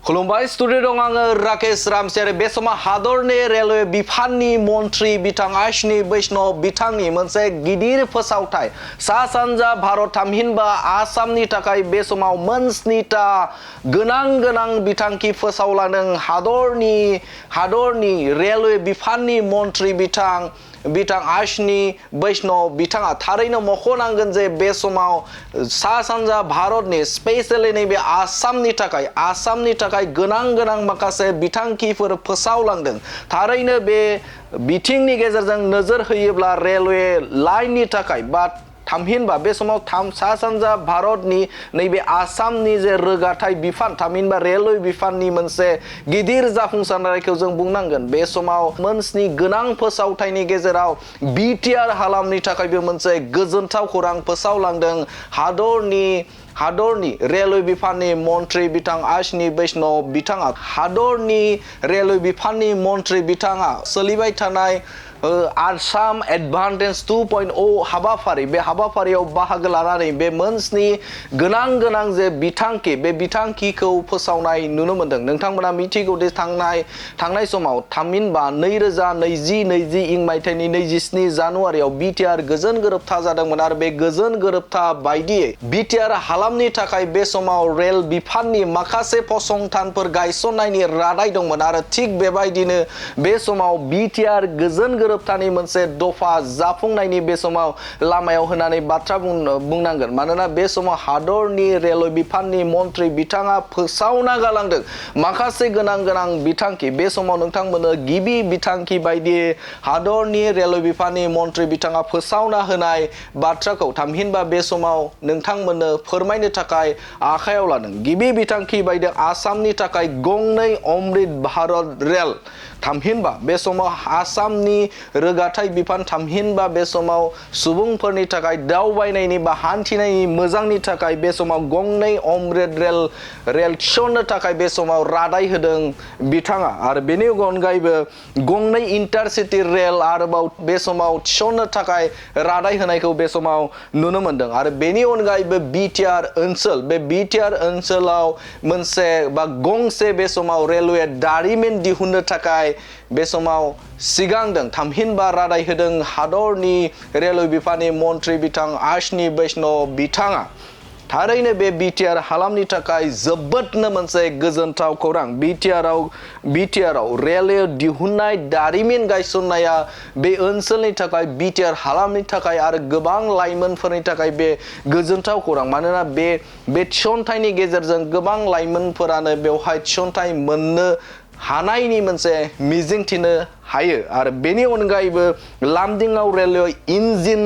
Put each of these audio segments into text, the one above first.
खुलुमबाय स्टुडिअ दं आङो राकेश रामसियारि बे समाव हादरनि रेलवे बिफाननि मन्थ्रि बिथां आश्विनी बैष्णव बिथांनि मोनसे गिदिर फोसावथाय सा सानजा भारत थामहिनबा आसामनि थाखाय बे समाव मोनस्निथा गोनां बिथांखि फोसावलांदों हादरनि रेलवे बिफाननि मन्थ्रि बिथां आश्विनी बैष्णव बिथाङा थारैनो मख'नांगोन जे बे समाव सा सानजा भारतनि स्पेशली नैबे आसामनि थाखाय गोनां माखासे बिथांखिफोर फोसावलांदों। थारैनो बे बिथिंनि गेजेरजों नोजोर होयोब्ला रेलवे लाइननि थाखाय बा थामहिनबा बे समाव सा सानजा भारतनि नैबे आसामनि जे रोगाथाइ बिफान थामहिनबा रेलवे बिफाननि मोनसे गिदिर जाफुंसारनायखौ जों बुंनांगोन। बे समाव मोनस्नि गोनां फोसावथायनि गेजेराव बिटिआर हालामनि थाखायबो मोनसे गोजोनथाव खौरां फोसावलांदों हादरनि रेलवे बिफाननि मन्थ्रि बिथां आश्विनी बैष्णव बिथाङा हादरनि रेलवे बिफाननि मन्थ्रि बिथाङा सोलिबाय थानाय आसाम एडभान्टेज 2.0 हाबाफारि बे हाबाफारियाव बाहागो लानानै बे मोनस्नि गोनां जे बिथांखि बे बिथांखिखौ फोसावनाय नुनो मोनदों। नोंथांमोना मिथिगौ दि थांनाय समाव थामहिनबा 2020 इं मायथाइनि 27 जानुवारियाव बिटिआर गोजोन गोरोबथा जादोंमोन आरो बे गोजोन गोरोबथा बायदियै बिटिआर हालामनि थाखाय बे समाव रेल बिफाननि माखासे फसंथानफोर गायसननायनि रादाय दंमोन आरो थिग बेबायदिनो बे समाव बिटिआर गोजोन गोरोबथानि मोनसे दफा जाफुंनायनि बे समाव लामायाव होनानै बाथ्रा बुंनांगोन। मानोना बे समाव हादरनि रेलवे बिफाननि मन्थ्रि बिथाङा फोसावना गालांदों माखासे गोनां बिथांखि। बे समाव नोंथांमोननो गिबि बिथांखि बायदियै हादरनि रेलवे बिफाननि मन्थ्रि बिथाङा फोसावना होनाय बाथ्राखौ थामहिनबा बे समाव नोंथांमोननो फोरमायनो थाखाय आखायाव लादों। गिबि बिथांखि बायदि आसामनि थाखाय गंनै अमृत भारत रेल थामहिनबा बे समाव आसामनि रोगाथाइ बिफान थामहिनबा बे समाव सुबुंफोरनि थाखाय दावबायनायनि बा हान्थिनायनि मोजांनि थाखाय बे समाव गंनै अमृत रेल थिसननो थाखाय बे समाव रादाय होदों बिथाङा आरो बेनि अनगायैबो गंनै इन्टारसिटि रेल आरोबाव बे समाव थिसननो थाखाय रादाय होनायखौ बे समाव नुनो मोनदों। आरो बेनि अनगायैबो बिटिआर ओनसोलाव मोनसे बा गंसे बे समाव रेलवे दारिमिन दिहुननो थाखाय बे समाव सिगांदों थामहिनबा रादाय होदों हादरनि रेलवे बिफाननि मन्थ्रि बिथां आश्विनी बैष्णव बिथाङा। थारैनो बे बिटिआर हालामनि थाखाय जोबोदनो मोनसे गोजोनथाव खौरां। बिटिआरआव रेलवे दिहुननाय दारिमिन गायसननाया बे ओनसोलनि थाखाय बिटिआर हालामनि थाखाय आरो गोबां लाइमोनफोरनि थाखाय बे गोजोनथाव खौरां। मानोना बे थिसनथाइनि गेजेरजों गोबां लाइमोनफोरानो बेवहाय थिसनथाइ मोननो हानायनि मोनसे मिजिंथिनो हायो। आरो बेनि अनगायैबो लामदिंआव रेलवे इन्जिन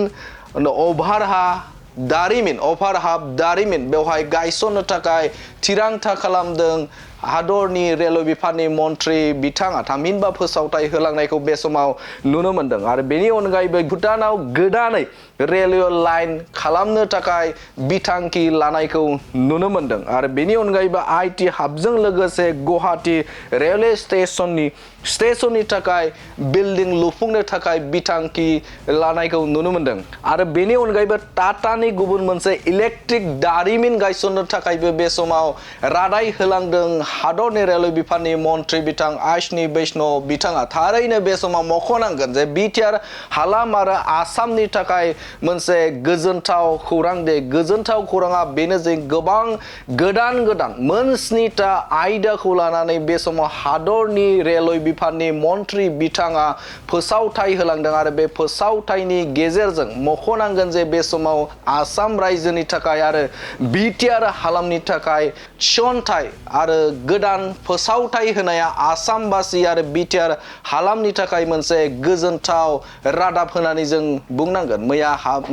अभारहाब दारिमिन बेवहाय गायसननो थाखाय थिरांथा खालामदों हादरनि रेलवे बिफाननि मन्थ्रि बिथाङा थामहिनबा फोसावथाय होलांनायखौ बे समाव नुनो मोनदों। आरो बेनि अनगायैबो भुटानाव गोदानै रेलवे लाइन खालामनो थाखाय बिथांखि लानायखौ नुनो मोनदों। आरो बेनि अनगायैबो आइटि हाबजों लोगोसे गुवाहाटी रेलवे स्टेशननि थाखाय बिल्डिं लुफुंनो थाखाय बिथांखि लानायखौ नुनो मोनदों। आरो बेनि अनगायैबो टाटानि गुबुन मोनसे इलेक्ट्रिक दारिमिन गायसननो थाखायबो बे समाव रादाय होलांदों हादरनि रेलवे बिफाननि मन्थ्रि बिथां आश्विनी बैष्णव बिथाङा। थारैनो बे समाव मख'नांगोन जे बिटिआर हालाम आरो आसामनि थाखाय मोनसे गोजोनथाव खौरां। बे गोजोनथाव खौराङा बेनो जे गोबां गोदान मोनस्निथा आयदाखौ लानानै बे समाव हादरनि रेलवे बिफाननि मन्थ्रि बिथाङा फोसावथाय होलांदों आरो बे फोसावथायनि गेजेरजों मख'नांगोन जे बे समाव आसाम रायजोनि थाखाय आरो बिटिआर हालामनि थाखाय थिसनथाय आरो गोदान फोसावथाय होनाया आसामबासि आरो बिटिआर हालामनि थाखाय मोनसे गोजोनथाव रादाब होननानै जों बुंनांगोन।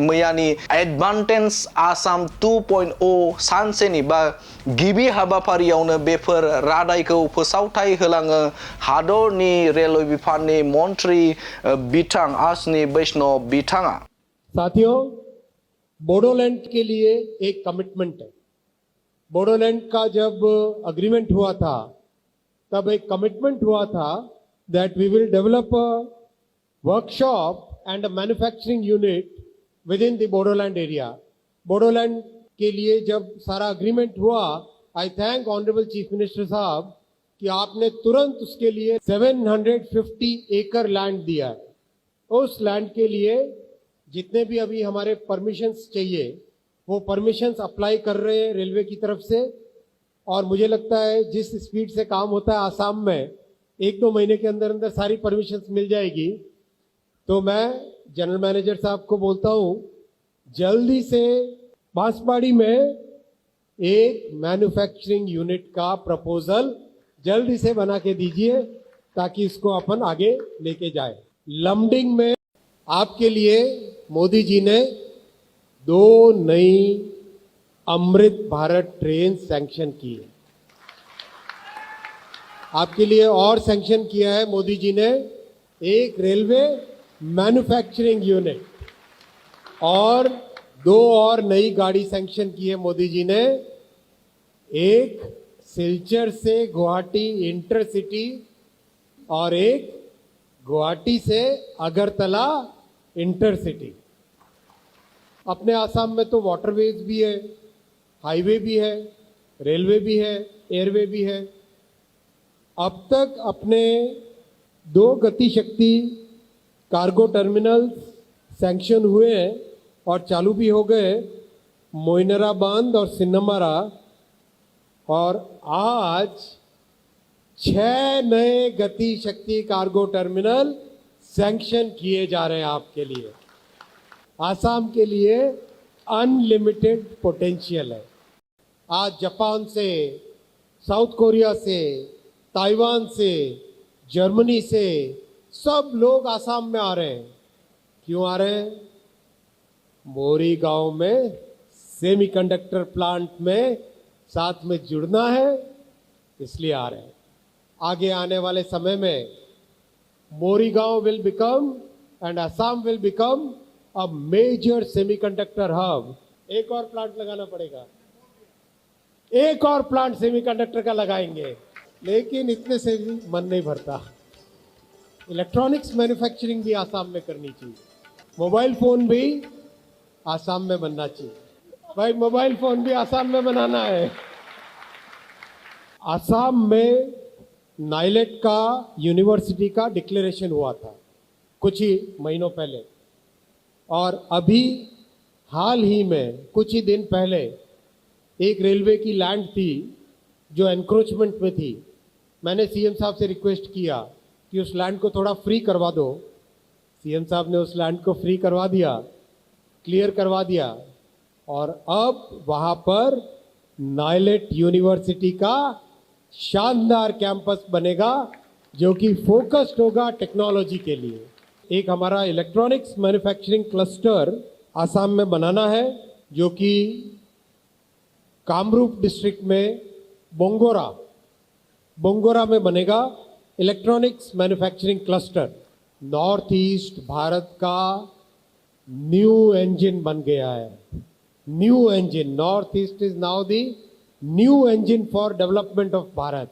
मैयानि एडभान्टेज आसाम 2.0 सानसेनि बा गिबि हाबाफारियावनो बेफोर रादायखौ फोसावथाय होलाङो हादरनि रेलवे बिफाननि मन्थ्रि बिथां आश्विनी बैष्णव बिथाङा। साथियों, बोडोलैंड के लिए एक कमिटमेंट है। बोडोलैंड का जब अग्रीमेंट हुआ था तब एक कमिटमेंट हुआ था that we will develop a workshop and a manufacturing unit within the Bodoland area. Bodoland के लिए जब सारा अग्रीमेंट हुआ I thank honourable chief minister साहब कि आपने तुरंत उसके लिए 750 एकड़ लैंड दिया है। उस लैंड के लिए जितने भी अभी हमारे परमिशंस चाहिए वो परमिशंस अप्लाई कर रहे हैं रेलवे की तरफ से। और मुझे लगता है जिस स्पीड से काम होता है आसाम में, 1-2 महीने के अंदर अंदर सारी परमिशंस मिल जाएगी। तो मैं जनरल मैनेजर साहब को बोलता हूं, जल्दी से बांसवाड़ी में एक मैन्युफैक्चरिंग यूनिट का प्रपोजल जल्दी से बना के दीजिए ताकि इसको अपन आगे लेके जाए। लमडिंग में आपके लिए मोदी जी ने 2 नई अमृत भारत ट्रेन सैंक्शन की है। आपके लिए और सैंक्शन किया है मोदी जी ने एक रेलवे मैन्युफैक्चरिंग यूनिट, और 2 और नई गाड़ी सैंक्शन की है मोदी जी ने। एक सिलचर से गुवाहाटी इंटरसिटी और एक गुवाहाटी से अगरतला इंटरसिटी। अपने आसाम में तो वाटरवेज भी है, हाईवे भी है, रेलवे भी है, एयरवे भी है। अब तक अपने 2 गति शक्ति कार्गो टर्मिनल्स सैंक्शन हुए हैं और चालू भी हो गए, मोइनरा बांध और सिन्नमरा। और आज 6 नए गति शक्ति कार्गो टर्मिनल सैंक्शन किए जा रहे हैं आपके लिए। आसाम के लिए अनलिमिटेड पोटेंशियल है। आज जापान से, साउथ कोरिया से, ताइवान से, जर्मनी से सब लोग आसाम में आ रहे हैं। क्यों आ रहे हैं? मोरी गांव में सेमीकंडक्टर प्लांट में साथ में जुड़ना है, इसलिए आ रहे हैं। आगे आने वाले समय में Morigaon will become and Assam will become a major semiconductor hub. एक और प्लांट लगाना पड़ेगा, एक और प्लांट सेमीकंडक्टर का लगाएंगे, लेकिन इतने से भी मन नहीं भरता। इलेक्ट्रॉनिक्स मैन्युफैक्चरिंग भी आसाम में करनी चाहिए। मोबाइल फोन भी आसाम में बनना चाहिए। भाई मोबाइल फोन भी आसाम में बनाना है। आसाम में नाइलेट का यूनिवर्सिटी का डिक्लेरेशन हुआ था कुछ ही महीनों पहले, और अभी हाल ही में कुछ ही दिन पहले एक रेलवे की लैंड थी जो एनक्रोचमेंट में थी। मैंने सीएम साहब से रिक्वेस्ट किया कि उस लैंड को थोड़ा फ्री करवा दो। सीएम साहब ने उस लैंड को फ्री करवा दिया, क्लियर करवा दिया, और अब वहां पर नाइलेट यूनिवर्सिटी का शानदार कैंपस बनेगा जो कि फोकस्ड होगा टेक्नोलॉजी के लिए। एक हमारा इलेक्ट्रॉनिक्स मैन्युफैक्चरिंग क्लस्टर आसाम में बनाना है जो कि कामरूप डिस्ट्रिक्ट में बोंगोरा में बनेगा electronics manufacturing cluster. North east Bharat का न्यू इंजन बन गया है। New engine, north east is now the new engine for development of Bharat.